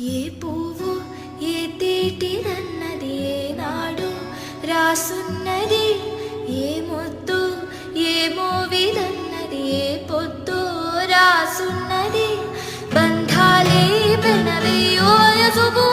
ఏ పువ్వు ఏ తేటిదన్నది ఏనాడు రాసున్నది, ఏ ముద్దు ఏ మోవిదన్నది ఏ పొద్దు రాసున్నది. బంధాలే పెనవేయో యసుగు